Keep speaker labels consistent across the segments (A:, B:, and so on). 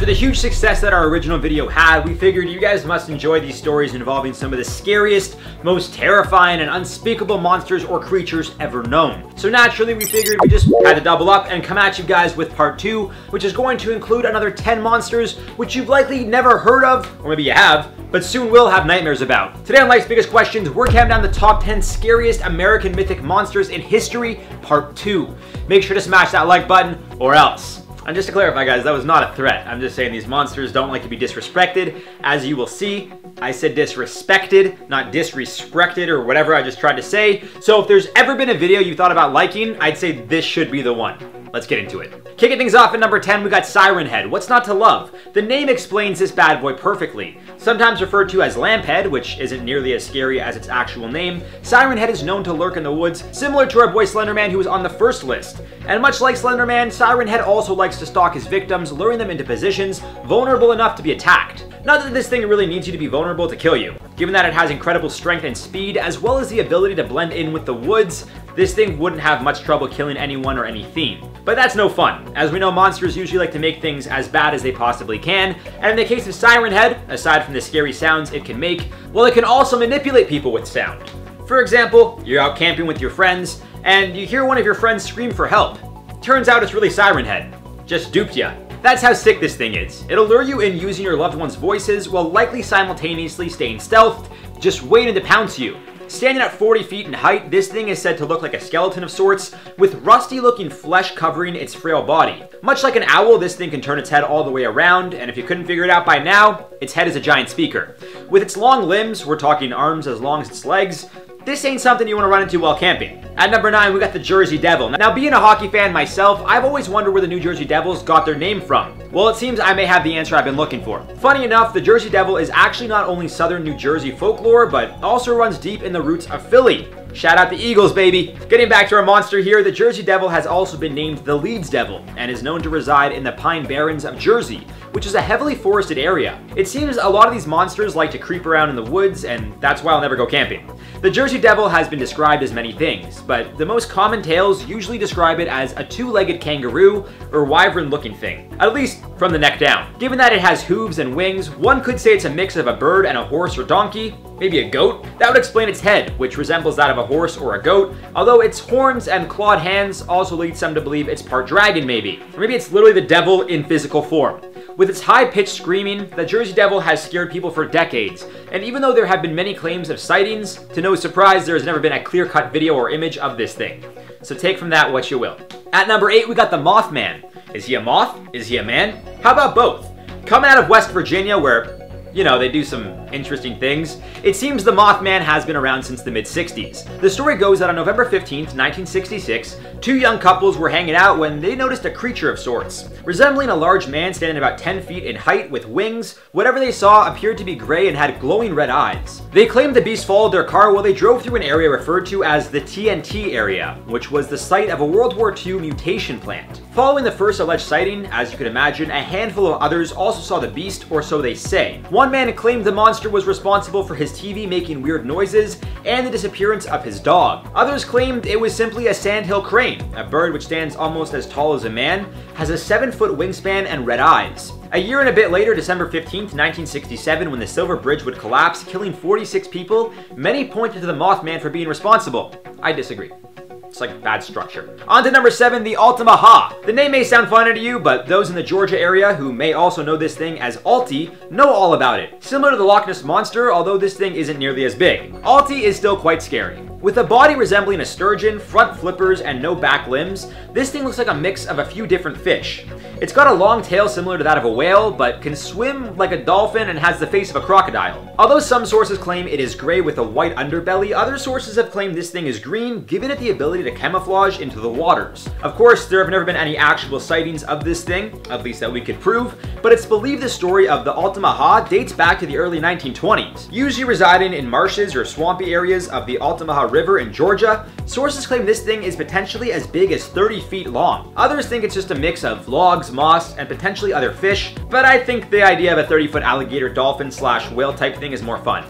A: After the huge success that our original video had, we figured you guys must enjoy these stories involving some of the scariest, most terrifying, and unspeakable monsters or creatures ever known. So naturally, we figured we just had to double up and come at you guys with part 2, which is going to include another 10 monsters, which you've likely never heard of, or maybe you have, but soon will have nightmares about. Today on Life's Biggest Questions, we're counting down the top 10 scariest American mythic monsters in history, part 2. Make sure to smash that like button, or else. And just to clarify, guys, that was not a threat. I'm just saying these monsters don't like to be disrespected. As you will see, I said disrespected, not disrespected or whatever I just tried to say. So if there's ever been a video you thought about liking, I'd say this should be the one. Let's get into it. Kicking things off at number 10, we got Siren Head. What's not to love? The name explains this bad boy perfectly. Sometimes referred to as Lamp Head, which isn't nearly as scary as its actual name, Siren Head is known to lurk in the woods, similar to our boy Slenderman who was on the first list. And much like Slenderman, Siren Head also likes to stalk his victims, luring them into positions vulnerable enough to be attacked. Not that this thing really needs you to be vulnerable to kill you. Given that it has incredible strength and speed, as well as the ability to blend in with the woods, this thing wouldn't have much trouble killing anyone or anything. But that's no fun. As we know, monsters usually like to make things as bad as they possibly can, and in the case of Siren Head, aside from the scary sounds it can make, well, it can also manipulate people with sound. For example, you're out camping with your friends, and you hear one of your friends scream for help. Turns out it's really Siren Head. Just duped ya. That's how sick this thing is. It'll lure you in using your loved one's voices while likely simultaneously staying stealthed, just waiting to pounce you. Standing at 40 feet in height, this thing is said to look like a skeleton of sorts, with rusty-looking flesh covering its frail body. Much like an owl, this thing can turn its head all the way around, and if you couldn't figure it out by now, its head is a giant speaker. With its long limbs, we're talking arms as long as its legs, this ain't something you want to run into while camping. At number 9, we got the Jersey Devil. Now, being a hockey fan myself, I've always wondered where the New Jersey Devils got their name from. Well, it seems I may have the answer I've been looking for. Funny enough, the Jersey Devil is actually not only southern New Jersey folklore, but also runs deep in the roots of Philly. Shout out the Eagles, baby! Getting back to our monster here, the Jersey Devil has also been named the Leeds Devil, and is known to reside in the Pine Barrens of Jersey, which is a heavily forested area. It seems a lot of these monsters like to creep around in the woods, and that's why I'll never go camping. The Jersey Devil has been described as many things, but the most common tales usually describe it as a two-legged kangaroo or wyvern-looking thing, at least from the neck down. Given that it has hooves and wings, one could say it's a mix of a bird and a horse or donkey, maybe a goat. That would explain its head, which resembles that of a horse or a goat, although its horns and clawed hands also lead some to believe it's part dragon maybe. Or maybe it's literally the devil in physical form. With its high-pitched screaming, the Jersey Devil has scared people for decades, and even though there have been many claims of sightings, to no surprise there has never been a clear-cut video or image of this thing. So take from that what you will. At number 8, we got the Mothman. Is he a moth? Is he a man? How about both? Coming out of West Virginia, where, you know, they do some interesting things, it seems the Mothman has been around since the mid-60s. The story goes that on November 15th, 1966, two young couples were hanging out when they noticed a creature of sorts. Resembling a large man standing about 10 feet in height with wings, whatever they saw appeared to be gray and had glowing red eyes. They claimed the beast followed their car while they drove through an area referred to as the TNT area, which was the site of a World War II mutation plant. Following the first alleged sighting, as you can imagine, a handful of others also saw the beast, or so they say. One man claimed the monster was responsible for his TV making weird noises and the disappearance of his dog. Others claimed it was simply a sandhill crane, a bird which stands almost as tall as a man, has a 7-foot wingspan and red eyes. A year and a bit later, December 15th, 1967, when the Silver Bridge would collapse, killing 46 people, many pointed to the Mothman for being responsible. I disagree. It's like bad structure. On to number 7, the ALTAMA-HA. The name may sound funny to you, but those in the Georgia area who may also know this thing as Alti know all about it. Similar to the Loch Ness Monster, although this thing isn't nearly as big. Alti is still quite scary. With a body resembling a sturgeon, front flippers, and no back limbs, this thing looks like a mix of a few different fish. It's got a long tail similar to that of a whale, but can swim like a dolphin and has the face of a crocodile. Although some sources claim it is gray with a white underbelly, other sources have claimed this thing is green, giving it the ability to camouflage into the waters. Of course, there have never been any actual sightings of this thing, at least that we could prove, but it's believed the story of the ALTAMA-HA dates back to the early 1920s. Usually residing in marshes or swampy areas of the ALTAMA-HA River in Georgia, sources claim this thing is potentially as big as 30 feet long. Others think it's just a mix of logs, moss, and potentially other fish, but I think the idea of a 30-foot alligator dolphin slash whale type thing is more fun.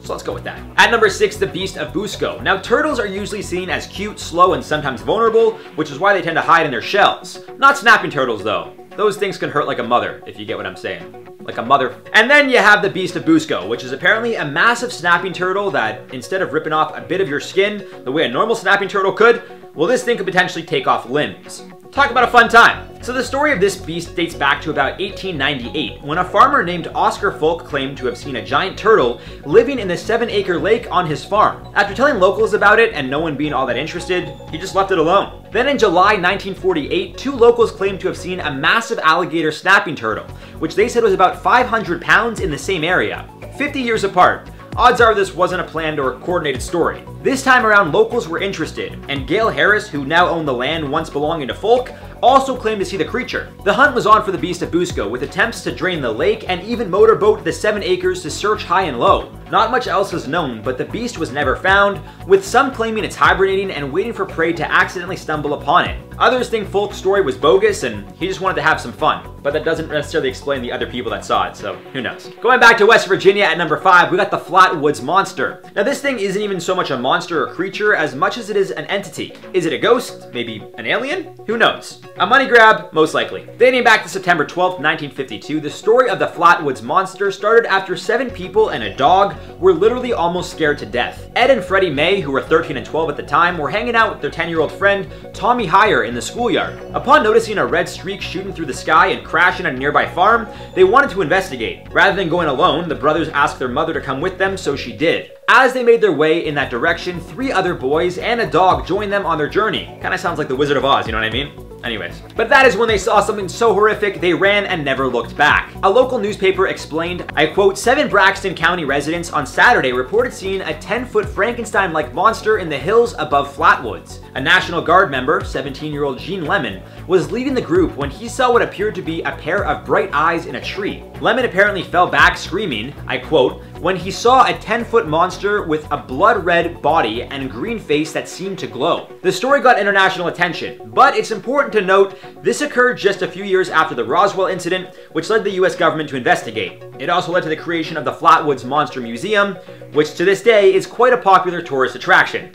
A: So let's go with that. At number 6, the Beast of BUSCO. Now, turtles are usually seen as cute, slow, and sometimes vulnerable, which is why they tend to hide in their shells. Not snapping turtles, though. Those things can hurt like a mother, if you get what I'm saying. Like a mother. And then you have the beast of BUSCO, which is apparently a massive snapping turtle that, instead of ripping off a bit of your skin the way a normal snapping turtle could, well, this thing could potentially take off limbs. Talk about a fun time. So the story of this beast dates back to about 1898, when a farmer named Oscar Folk claimed to have seen a giant turtle living in the 7-acre lake on his farm. After telling locals about it and no one being all that interested, he just left it alone. Then in July 1948, 2 locals claimed to have seen a massive alligator snapping turtle, which they said was about 500 pounds in the same area. 50 years apart. Odds are this wasn't a planned or coordinated story. This time around, locals were interested, and Gail Harris, who now owned the land once belonging to Folk, also claimed to see the creature. The hunt was on for the beast of BUSCO, with attempts to drain the lake and even motorboat the 7 acres to search high and low. Not much else is known, but the beast was never found, with some claiming it's hibernating and waiting for prey to accidentally stumble upon it. Others think Folk's story was bogus and he just wanted to have some fun, but that doesn't necessarily explain the other people that saw it, so who knows. Going back to West Virginia at number 5, we got the FLATWOODS monster. Now this thing isn't even so much a monster or creature as much as it is an entity. Is it a ghost? Maybe an alien? Who knows? A money grab? Most likely. Dating back to September 12th, 1952, the story of the FLATWOODS monster started after 7 people and a dog were literally almost scared to death. Ed and Freddie May, who were 13 and 12 at the time, were hanging out with their 10-year-old friend Tommy Heyer in the schoolyard. Upon noticing a red streak shooting through the sky and crashing at a nearby farm, they wanted to investigate. Rather than going alone, the brothers asked their mother to come with them, so she did. As they made their way in that direction, 3 other boys and a dog joined them on their journey. Kinda sounds like the Wizard of Oz, you know what I mean? Anyways, but that is when they saw something so horrific, they ran and never looked back. A local newspaper explained, I quote, 7 Braxton County residents on Saturday reported seeing a 10-foot Frankenstein-like monster in the hills above Flatwoods. A National Guard member, 17-year-old Gene Lemon, was leading the group when he saw what appeared to be a pair of bright eyes in a tree. Lemon apparently fell back screaming, I quote, when he saw a 10-foot monster with a blood-red body and green face that seemed to glow. The story got international attention, but it's important to note this occurred just a few years after the Roswell incident, which led the US government to investigate. It also led to the creation of the Flatwoods Monster Museum, which to this day is quite a popular tourist attraction.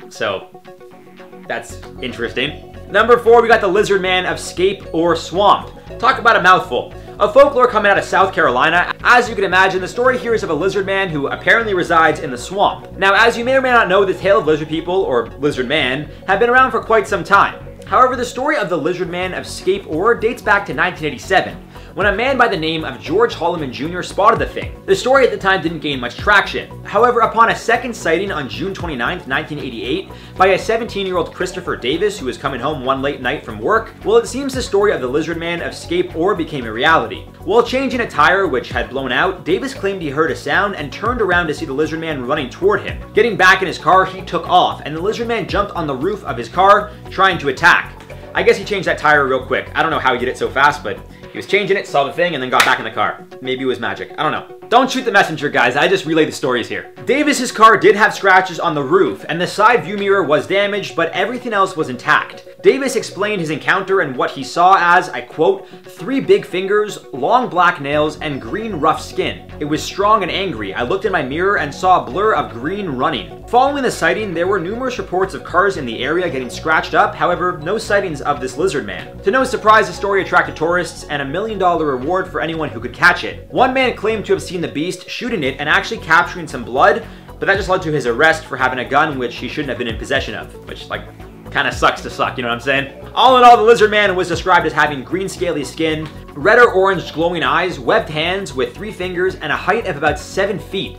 A: So, that's interesting. Number 4, we got the Lizard Man of Scape or Swamp. Talk about a mouthful. A folklore coming out of South Carolina. As you can imagine, the story here is of a lizard man who apparently resides in the swamp. Now, as you may or may not know, the tale of lizard people, or lizard man, have been around for quite some time. However, the story of the Lizard Man of Scape dates back to 1987, when a man by the name of George Holloman Jr. spotted the thing. The story at the time didn't gain much traction. However, upon a second sighting on June 29, 1988, by a 17-year-old Christopher Davis who was coming home one late night from work, well, it seems the story of the Lizard Man of Scape became a reality. While changing a tire which had blown out, Davis claimed he heard a sound and turned around to see the Lizard Man running toward him. Getting back in his car, he took off, and the Lizard Man jumped on the roof of his car, trying to attack. I guess he changed that tire real quick. I don't know how he did it so fast, but he was changing it, saw the thing, and then got back in the car. Maybe it was magic. I don't know. Don't shoot the messenger, guys. I just relay the stories here. Davis's car did have scratches on the roof, and the side view mirror was damaged, but everything else was intact. Davis explained his encounter and what he saw as, I quote, 3 big fingers, long black nails, and green rough skin. It was strong and angry. I looked in my mirror and saw a blur of green running. Following the sighting, there were numerous reports of cars in the area getting scratched up, however, no sightings of this lizard man. To no surprise, the story attracted tourists and $1 million reward for anyone who could catch it. One man claimed to have seen the beast shooting it and actually capturing some blood, but that just led to his arrest for having a gun which he shouldn't have been in possession of, which, like, kind of sucks to suck, you know what I'm saying? All in all, the Lizard Man was described as having green scaly skin, red or orange glowing eyes, webbed hands with 3 fingers, and a height of about 7 feet.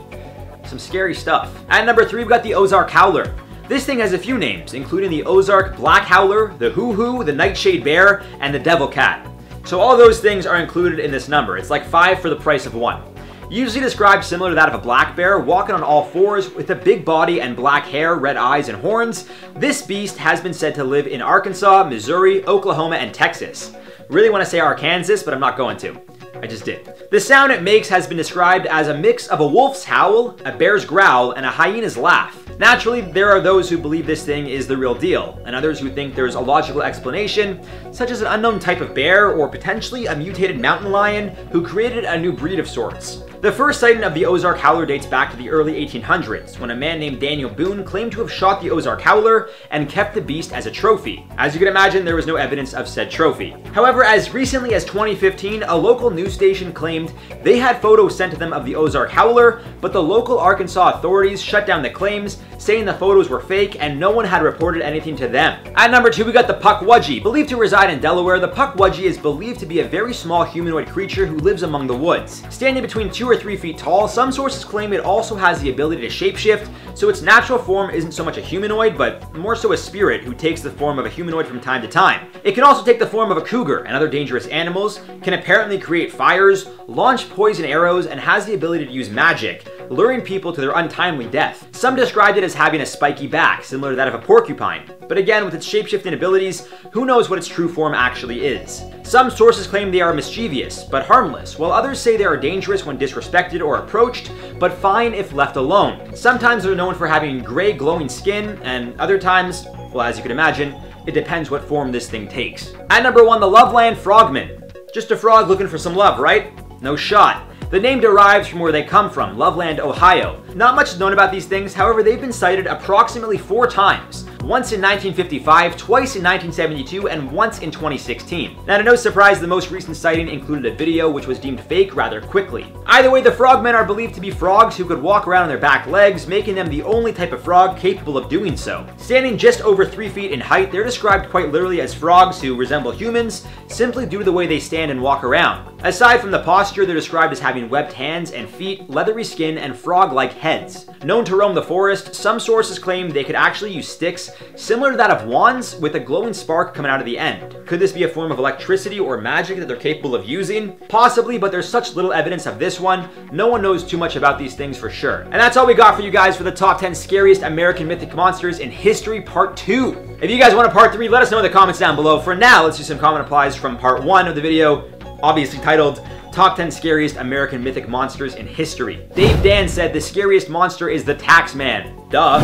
A: Some scary stuff. At number 3, we've got the OZARK Howler. This thing has a few names, including the OZARK Black Howler, the Hoo-Hoo, the Nightshade Bear, and the Devil Cat. So all those things are included in this number. It's like 5 for the price of 1. Usually described similar to that of a black bear, walking on all 4s with a big body and black hair, red eyes, and horns, this beast has been said to live in Arkansas, Missouri, Oklahoma, and Texas. Really want to say Arkansas, but I'm not going to. I just did. The sound it makes has been described as a mix of a wolf's howl, a bear's growl, and a hyena's laugh. Naturally, there are those who believe this thing is the real deal, and others who think there's a logical explanation, such as an unknown type of bear or potentially a mutated mountain lion who created a new breed of sorts. The first sighting of the Ozark Howler dates back to the early 1800s, when a man named Daniel Boone claimed to have shot the Ozark Howler and kept the beast as a trophy. As you can imagine, there was no evidence of said trophy. However, as recently as 2015, a local news station claimed they had photos sent to them of the Ozark Howler, but the local Arkansas authorities shut down the claims, saying the photos were fake and no one had reported anything to them. At number 2, we got the PUKWUDGIE. Believed to reside in Delaware, the PUKWUDGIE is believed to be a very small humanoid creature who lives among the woods. Standing between 2 or 3 feet tall, some sources claim it also has the ability to shapeshift, so its natural form isn't so much a humanoid, but more so a spirit who takes the form of a humanoid from time to time. It can also take the form of a cougar and other dangerous animals, can apparently create fires, launch poison arrows, and has the ability to use magic, luring people to their untimely death. Some described it as having a spiky back, similar to that of a porcupine. But again, with its shapeshifting abilities, who knows what its true form actually is. Some sources claim they are mischievous, but harmless, while others say they are dangerous when disrespected or approached, but fine if left alone. Sometimes they're known for having gray glowing skin, and other times, well, as you can imagine, it depends what form this thing takes. At number 1, the Loveland Frogmen. Just a frog looking for some love, right? No shot. The name derives from where they come from, Loveland, Ohio. Not much is known about these things, however, they've been sighted approximately 4 times. Once in 1955, twice in 1972, and once in 2016. Now, to no surprise, the most recent sighting included a video which was deemed fake rather quickly. Either way, the frogmen are believed to be frogs who could walk around on their back legs, making them the only type of frog capable of doing so. Standing just over 3 feet in height, they're described quite literally as frogs who resemble humans, simply due to the way they stand and walk around. Aside from the posture, they're described as having webbed hands and feet, leathery skin, and frog-like heads. Known to roam the forest, some sources claim they could actually use sticks similar to that of wands with a glowing spark coming out of the end. Could this be a form of electricity or magic that they're capable of using? Possibly, but there's such little evidence of this one, no one knows too much about these things for sure. And that's all we got for you guys for the top 10 scariest American mythic monsters in history part 2. If you guys want a part 3, let us know in the comments down below. For now, let's do some common replies from part 1 of the video, obviously titled Top 10 Scariest American Mythic Monsters in History. Dave Dan said the scariest monster is the Taxman. Duh.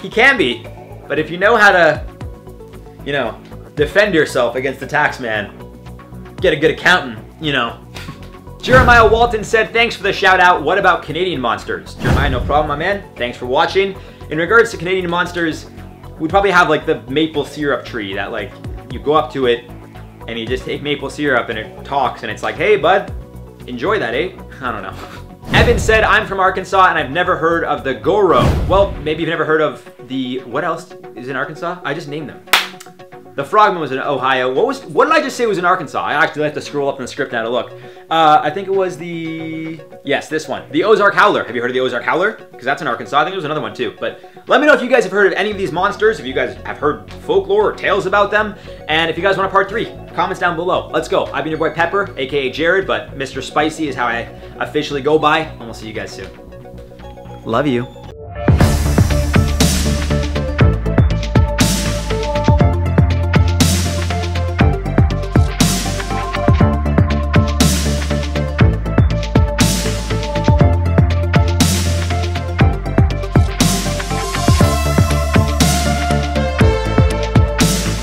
A: He can be, but if you know how to, defend yourself against the Taxman, get a good accountant, Jeremiah Walton said, thanks for the shout out. What about Canadian monsters? Jeremiah, no problem, my man. Thanks for watching. In regards to Canadian monsters, we'd probably have like the maple syrup tree that like you go up to it and you just take maple syrup and it talks and it's like, hey bud, enjoy that, eh? I don't know. Evan said, I'm from Arkansas and I've never heard of the Goro. Well, maybe you've never heard of the, what else is in Arkansas? I just named them. The Frogman was in Ohio. What did I just say was in Arkansas? I actually have to scroll up in the script now to look. I think it was yes, this one. The Ozark Howler. Have you heard of the Ozark Howler? Because that's in Arkansas. I think there was another one too. But let me know if you guys have heard of any of these monsters, if you guys have heard folklore or tales about them, and if you guys want a part 3, comments down below. Let's go. I've been your boy Pepper, aka Jared, but Mr. Spicy is how I officially go by, and we'll see you guys soon. Love you.